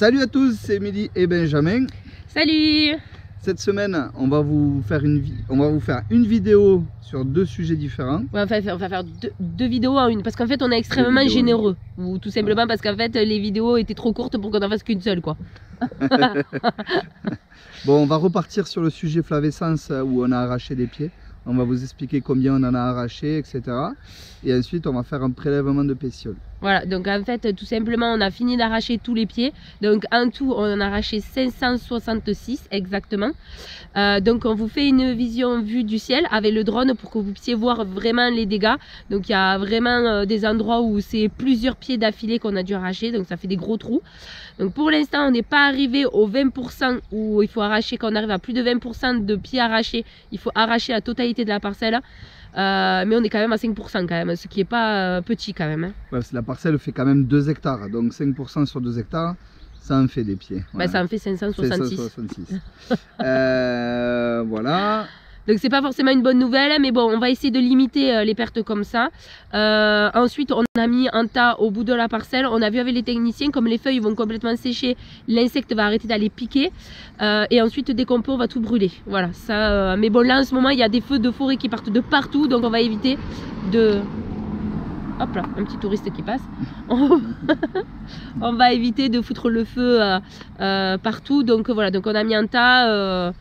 Salut à tous, c'est Émilie et Benjamin. Salut. Cette semaine, on va vous faire une vidéo sur deux sujets différents. Ouais, on va faire deux vidéos en une, parce qu'en fait on est extrêmement généreux. Ou tout simplement parce qu'en fait les vidéos étaient trop courtes pour qu'on en fasse qu'une seule, quoi. Bon, on va repartir sur le sujet flavescence où on a arraché des pieds. On va vous expliquer combien on en a arraché, etc. Et ensuite, on va faire un prélèvement de pétiole. Voilà, donc en fait, tout simplement, on a fini d'arracher tous les pieds. Donc en tout, on en a arraché 566 exactement. Donc on vous fait une vision vue du ciel avec le drone pour que vous puissiez voir vraiment les dégâts. Donc il y a vraiment des endroits où c'est plusieurs pieds d'affilée qu'on a dû arracher. Donc ça fait des gros trous. Donc pour l'instant, on n'est pas arrivé aux 20% où il faut arracher. Quand on arrive à plus de 20% de pieds arrachés, il faut arracher la totalité de la parcelle. Mais on est quand même à 5% quand même, ce qui n'est pas petit quand même. Hein. Ouais, la parcelle fait quand même 2 hectares, donc 5% sur 2 hectares, ça en fait des pieds. Voilà. Bah, ça en fait 566. 566. Voilà. Donc c'est pas forcément une bonne nouvelle, mais bon, on va essayer de limiter les pertes comme ça. Ensuite, on a mis un tas au bout de la parcelle. On a vu avec les techniciens, comme les feuilles vont complètement sécher, l'insecte va arrêter d'aller piquer. Et ensuite, dès qu'on peut, on va tout brûler. Voilà, ça. Mais bon, là en ce moment, il y a des feux de forêt qui partent de partout, donc on va éviter de... Hop là, un petit touriste qui passe. On va éviter de foutre le feu partout. Donc voilà, donc on a mis un tas.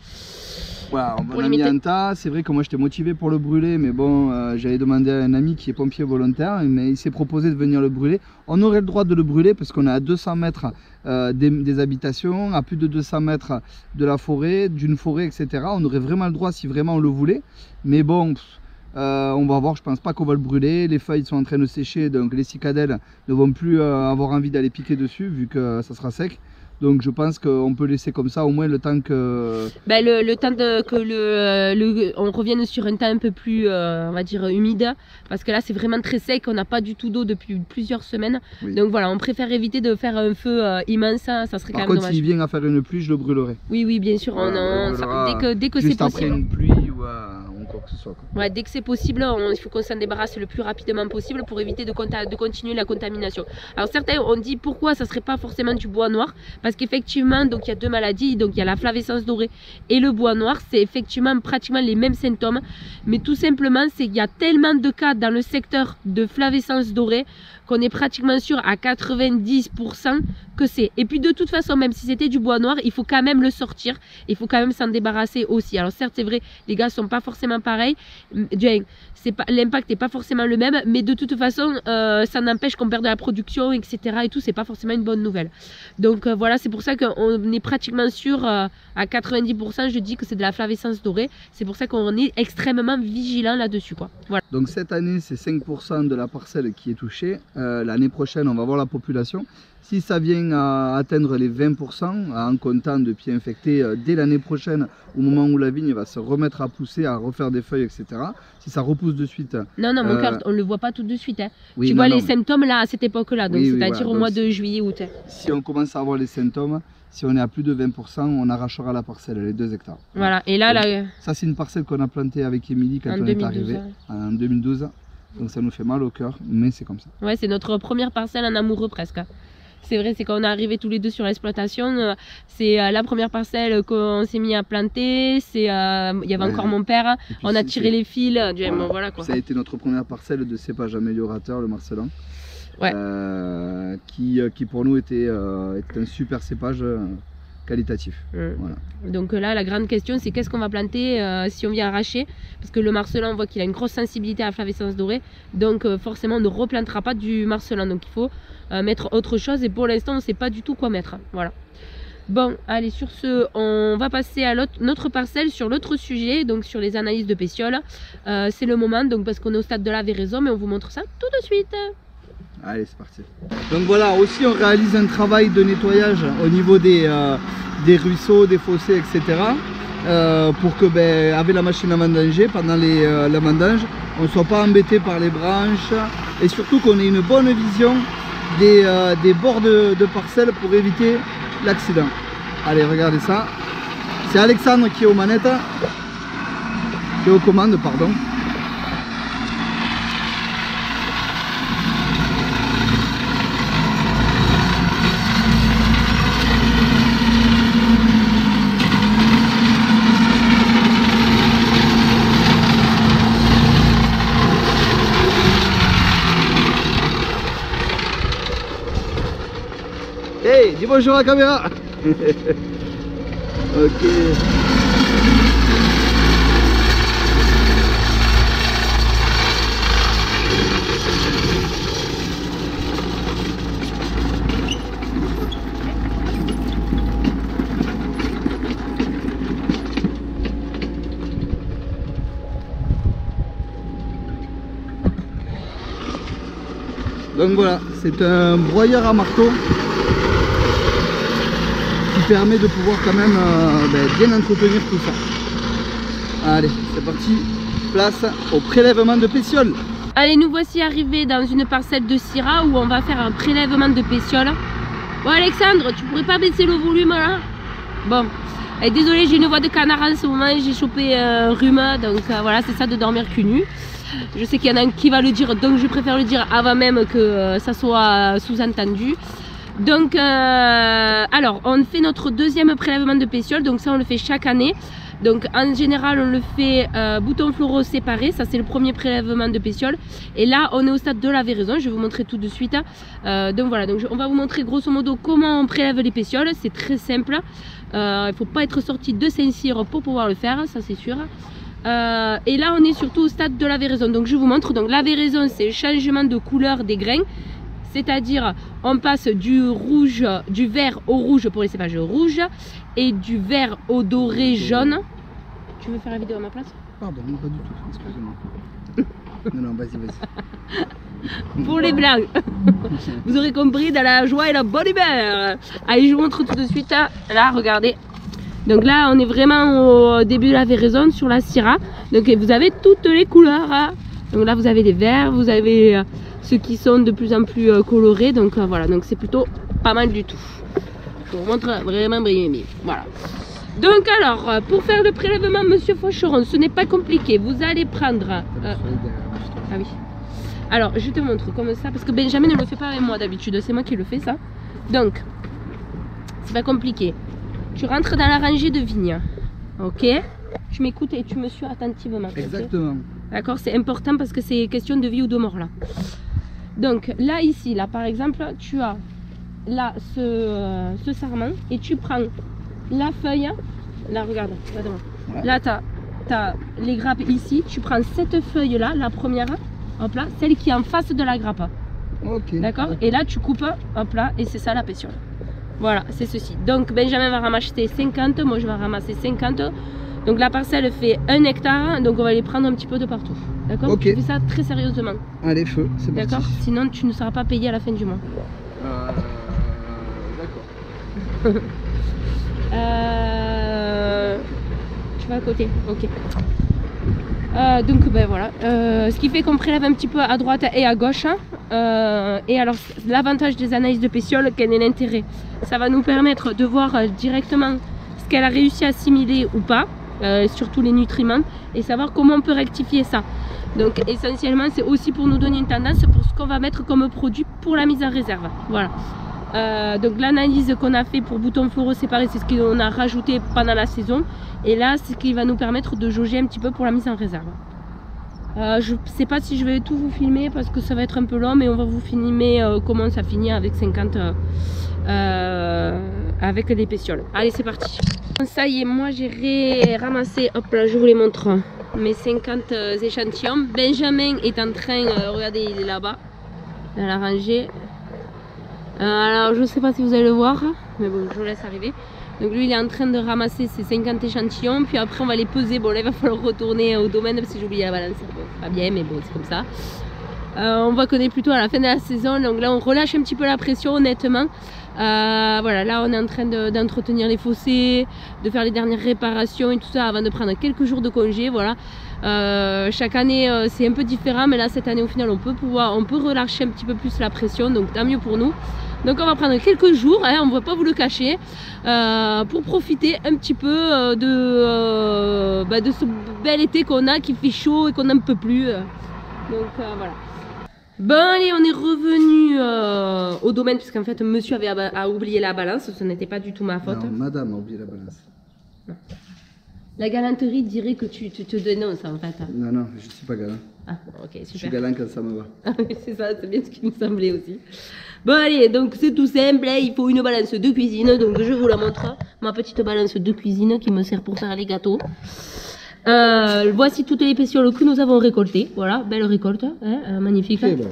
Voilà, on a mis un tas. C'est vrai que moi j'étais motivé pour le brûler, mais bon, j'avais demandé à un ami qui est pompier volontaire, mais il s'est proposé de venir le brûler. On aurait le droit de le brûler parce qu'on est à 200 mètres des habitations, à plus de 200 mètres de la forêt, d'une forêt, etc. On aurait vraiment le droit si vraiment on le voulait, mais bon... on va voir, je pense pas qu'on va le brûler. Les feuilles sont en train de sécher, donc les cicadelles ne vont plus avoir envie d'aller piquer dessus vu que ça sera sec. Donc je pense qu'on peut laisser comme ça au moins le temps que... Ben le temps que on revienne sur un temps un peu plus, on va dire, humide. Parce que là c'est vraiment très sec, on n'a pas du tout d'eau depuis plusieurs semaines. Oui. Donc voilà, on préfère éviter de faire un feu immense, ça serait quand même dommage. Par contre, s'il vient à faire une pluie, je le brûlerai. Oui, oui, bien sûr, dès que c'est possible. Juste après une pluie ou quoi que ce soit. Ouais, dès que c'est possible, il faut qu'on s'en débarrasse le plus rapidement possible pour éviter de continuer la contamination. Alors certains ont dit pourquoi ça serait pas forcément du bois noir, parce qu'effectivement, donc il y a deux maladies, donc il y a la flavescence dorée et le bois noir, c'est effectivement pratiquement les mêmes symptômes, mais tout simplement c'est qu'il y a tellement de cas dans le secteur de flavescence dorée qu'on est pratiquement sûr à 90% que c'est. Et puis de toute façon, même si c'était du bois noir, il faut quand même le sortir, il faut quand même s'en débarrasser aussi. Alors certes, c'est vrai, les gars sont pas forcément pareils, l'impact n'est pas forcément le même, mais de toute façon, ça n'empêche qu'on perd de la production, etc. et tout, c'est pas forcément une bonne nouvelle. Donc voilà, c'est pour ça qu'on est pratiquement sûr, à 90%, je dis que c'est de la flavescence dorée. C'est pour ça qu'on est extrêmement vigilant là-dessus, quoi. Voilà. Donc cette année, c'est 5% de la parcelle qui est touchée. L'année prochaine, on va voir la population. Si ça vient à atteindre les 20%, en comptant de pieds infectés dès l'année prochaine, au moment où la vigne va se remettre à pousser, à refaire des feuilles, etc. Si ça repousse de suite... Non, non, mon cœur, on ne le voit pas tout de suite. Hein. Oui, tu vois les symptômes là, à cette époque-là, donc oui, c'est-à-dire voilà, au mois de juillet, août. Si on commence à avoir les symptômes, si on est à plus de 20%, on arrachera la parcelle, les 2 hectares. Voilà, et là... Ça, c'est une parcelle qu'on a plantée avec Émilie quand on est arrivé en 2012. Donc ça nous fait mal au cœur, mais c'est comme ça. Ouais, c'est notre première parcelle en amoureux presque. C'est vrai, c'est quand on est arrivé tous les deux sur l'exploitation, c'est la première parcelle qu'on s'est mis à planter, il y avait encore mon père, on a tiré les fils, voilà quoi. Ça a été notre première parcelle de cépage améliorateur, le Marcelin, ouais. Qui pour nous était un super cépage qualitatif. Voilà. Donc là, la grande question, c'est qu'est-ce qu'on va planter si on vient arracher, parce que le Marcelin, on voit qu'il a une grosse sensibilité à la flavescence dorée, donc forcément, on ne replantera pas du Marcelin, donc il faut mettre autre chose, et pour l'instant, on ne sait pas du tout quoi mettre. Voilà. Bon, allez, sur ce, on va passer à notre parcelle sur l'autre sujet, donc sur les analyses de pétiole. C'est le moment, donc parce qu'on est au stade de la véraison, mais on vous montre ça tout de suite. Allez, c'est parti. Donc voilà, aussi on réalise un travail de nettoyage au niveau des ruisseaux, des fossés, etc. Pour que, avec la machine à vendanger, pendant la vendange, on ne soit pas embêté par les branches et surtout qu'on ait une bonne vision des bords de parcelles pour éviter l'accident. Allez, regardez ça. C'est Alexandre qui est aux manettes, qui est aux commandes, pardon. bonjour à la caméra. Ok. Donc voilà, c'est un broyeur à marteau qui permet de pouvoir quand même bien entretenir tout ça. Allez, c'est parti, place au prélèvement de pétiole. Allez, nous voici arrivés dans une parcelle de Syrah où on va faire un prélèvement de pétiole. Bon Alexandre, tu pourrais pas baisser le volume là? Bon, désolé, j'ai une voix de canard en ce moment, j'ai chopé un rhume, donc voilà, c'est ça de dormir cul nu. Je sais qu'il y en a un qui va le dire, donc je préfère le dire avant même que ça soit sous-entendu. Donc, alors, on fait notre deuxième prélèvement de pétiole, donc ça on le fait chaque année. Donc en général on le fait boutons floraux séparés, ça c'est le premier prélèvement de pétiole. Et là on est au stade de la véraison, je vais vous montrer tout de suite. Donc voilà, donc on va vous montrer grosso modo comment on prélève les pétioles, c'est très simple. Il ne faut pas être sorti de Saint-Cyr pour pouvoir le faire, ça c'est sûr. Et là on est surtout au stade de la véraison, donc je vous montre. Donc la véraison c'est le changement de couleur des grains, c'est-à-dire on passe du rouge, du vert au rouge pour les cépages rouges et du vert au doré jaune. Tu veux faire la vidéo à ma place? Pardon, pas du tout, excusez-moi. Non, vas-y, vas-y. Pour les blancs. Vous aurez compris, dans la joie et la bonne humeur. Allez, je vous montre tout de suite. Là, regardez. Donc là, on est vraiment au début de la véraison sur la Syrah. Donc vous avez toutes les couleurs. Donc là, vous avez les verts, vous avez ceux qui sont de plus en plus colorés. Donc voilà, donc c'est plutôt pas mal du tout. Je vous montre vraiment bien. Voilà. Donc alors, pour faire le prélèvement, monsieur Faucheron, ce n'est pas compliqué. Vous allez prendre... ah oui. Alors, je te montre comme ça, parce que Benjamin ne le fait pas avec moi d'habitude. C'est moi qui le fais, ça. Donc, c'est pas compliqué. Tu rentres dans la rangée de vignes. Ok? Tu m'écoutes et tu me suis attentivement. Exactement. Okay? D'accord? C'est important parce que c'est question de vie ou de mort, là. Donc, là, ici, là, par exemple, tu as là ce sarment et tu prends la feuille. Là, regarde, regarde-moi. Ouais. Là, tu as les grappes ici. Tu prends cette feuille-là, la première, hop là, celle qui est en face de la grappe. Ok. D'accord? Et là, tu coupes, hop là, et c'est ça la pétiole. Voilà, c'est ceci. Donc, Benjamin va ramasser 50, moi je vais ramasser 50. Donc, la parcelle fait 1 hectare, donc on va les prendre un petit peu de partout. D'accord? Ok. Tu fais ça très sérieusement. Allez, feu, c'est parti. D'accord? Sinon, tu ne seras pas payé à la fin du mois. D'accord. Tu vas à côté, ok. Donc ben voilà, ce qui fait qu'on prélève un petit peu à droite et à gauche. Et alors l'avantage des analyses de pétiole, quel est l'intérêt? Ça va nous permettre de voir directement ce qu'elle a réussi à assimiler ou pas, surtout les nutriments, et savoir comment on peut rectifier ça. Donc essentiellement c'est aussi pour nous donner une tendance pour ce qu'on va mettre comme produit pour la mise en réserve. Voilà. Donc l'analyse qu'on a fait pour boutons floraux séparés, c'est ce qu'on a rajouté pendant la saison. Et là, c'est ce qui va nous permettre de jauger un petit peu pour la mise en réserve. Je ne sais pas si je vais tout vous filmer parce que ça va être un peu long, mais on va vous filmer comment ça finit avec 50 avec les pétioles. Allez, c'est parti. Ça y est, moi j'ai ramassé, hop là, je vous les montre, mes 50 échantillons. Benjamin est en train, regardez, il est là-bas, dans la rangée. Alors je ne sais pas si vous allez le voir, mais bon, je vous laisse arriver. Donc lui il est en train de ramasser ses 50 échantillons, puis après on va les peser. Bon là il va falloir retourner au domaine parce que j'ai oublié la balance. Bon, pas bien, mais bon c'est comme ça. On voit qu'on est plutôt à la fin de la saison, donc là on relâche un petit peu la pression honnêtement. Voilà, là on est en train d'entretenir les fossés, de faire les dernières réparations et tout ça avant de prendre quelques jours de congé. Voilà. Chaque année c'est un peu différent, mais là cette année au final on peut relâcher un petit peu plus la pression, donc tant mieux pour nous. Donc on va prendre quelques jours, hein, on ne va pas vous le cacher, pour profiter un petit peu de ce bel été qu'on a, qui fait chaud et qu'on n'en peut plus. Donc voilà. Bon allez, on est revenu au domaine, puisqu'en fait monsieur a oublié la balance, ce n'était pas du tout ma faute. Non, madame a oublié la balance. Non. La galanterie dirait que tu te dénonces en fait. Non, non, je ne suis pas galant. Ah, ok, Je suis super. galant quand ça me va. C'est ça, c'est bien ce qui nous semblait aussi. Bon, allez, donc c'est tout simple. Hein, il faut une balance de cuisine. Donc je vous la montre. Ma petite balance de cuisine qui me sert pour faire les gâteaux. Voici toutes les pétioles que nous avons récoltées. Voilà, belle récolte. Hein, magnifique. Très bon.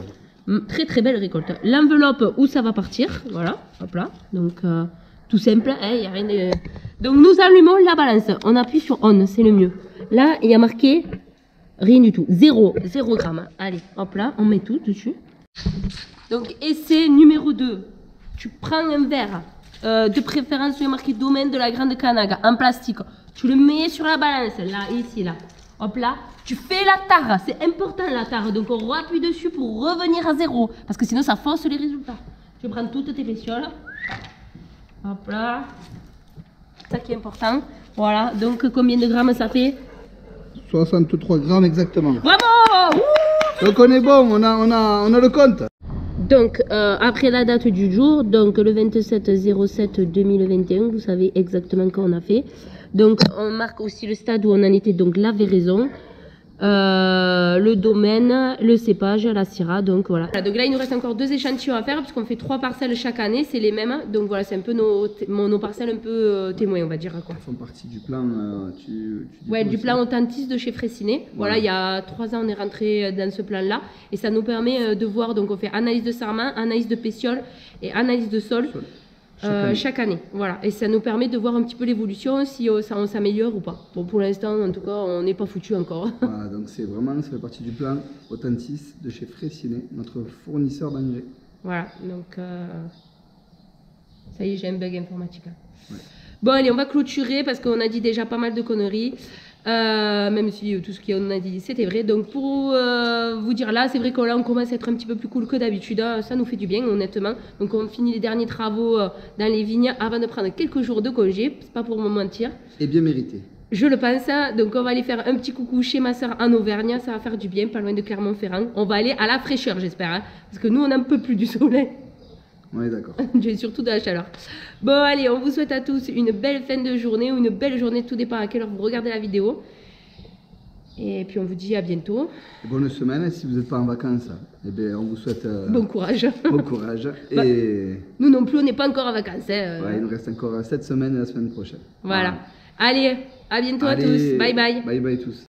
Très très belle récolte. L'enveloppe où ça va partir. Voilà, hop là. Donc tout simple. Hein, y a rien de... Donc nous allumons la balance. On appuie sur on, c'est le mieux. Là, il y a marqué rien du tout. 0 gramme. Allez, hop là, on met tout dessus. Donc essai numéro 2. Tu prends un verre. De préférence, il y a marqué domaine de la Grande Canaga en plastique. Tu le mets sur la balance, là, ici, là. Hop là. Tu fais la tare. C'est important la tare. Donc on appuie dessus pour revenir à 0. Parce que sinon ça fausse les résultats. Tu prends toutes tes pétioles. Hop là. C'est ça qui est important. Voilà. Donc combien de grammes ça fait? 63 grammes exactement. Bravo! Wouh! Donc on est bon, on a le compte. Donc, après la date du jour, donc le 27/07/2021, vous savez exactement quand on a fait. Donc, on marque aussi le stade où on en était, donc la véraison, le domaine, le cépage, la syrah, donc voilà. Donc là, il nous reste encore 2 échantillons à faire, parce qu'on fait 3 parcelles chaque année, c'est les mêmes. Donc voilà, c'est un peu nos parcelles un peu témoins, on va dire. Quoi. Elles font partie du plan, Ouais, du plan Authentice de chez Fraissinet. Voilà, il y a 3 ans, on est rentré dans ce plan-là. Et ça nous permet de voir, donc on fait analyse de sarment, analyse de pétiole et analyse de sol. Chaque année, voilà, et ça nous permet de voir un petit peu l'évolution, si on s'améliore ou pas. Bon, pour l'instant, en tout cas, on n'est pas foutu encore. Voilà, donc c'est vraiment, ça fait partie du plan Authentice de chez Fraissinet, notre fournisseur d'engrais. Voilà, donc ça y est, j'ai un bug informatique. Ouais. Bon, allez, on va clôturer parce qu'on a dit déjà pas mal de conneries. Même si tout ce qu'on a dit c'était vrai. Donc pour vous dire là, c'est vrai que là on commence à être un petit peu plus cool que d'habitude. Ça nous fait du bien honnêtement. Donc on finit les derniers travaux dans les vignes avant de prendre quelques jours de congé. C'est pas pour me mentir. Et bien mérité. Je le pense. Donc on va aller faire un petit coucou chez ma soeur en Auvergne. Ça va faire du bien, pas loin de Clermont-Ferrand. On va aller à la fraîcheur j'espère. Hein, parce que nous on n'en peut plus du soleil. On est d'accord. J'ai surtout de la chaleur. Bon, allez, on vous souhaite à tous une belle fin de journée ou une belle journée, tout dépend à quelle heure vous regardez la vidéo. Et puis on vous dit à bientôt. Bonne semaine, si vous n'êtes pas en vacances, eh bien, on vous souhaite bon courage. Bon courage. Bah, et... Nous non plus, on n'est pas encore en vacances. Hein. Ouais, il nous reste encore 7 semaines et la semaine prochaine. Voilà. Allez, à bientôt à tous. Bye bye. Bye bye tous.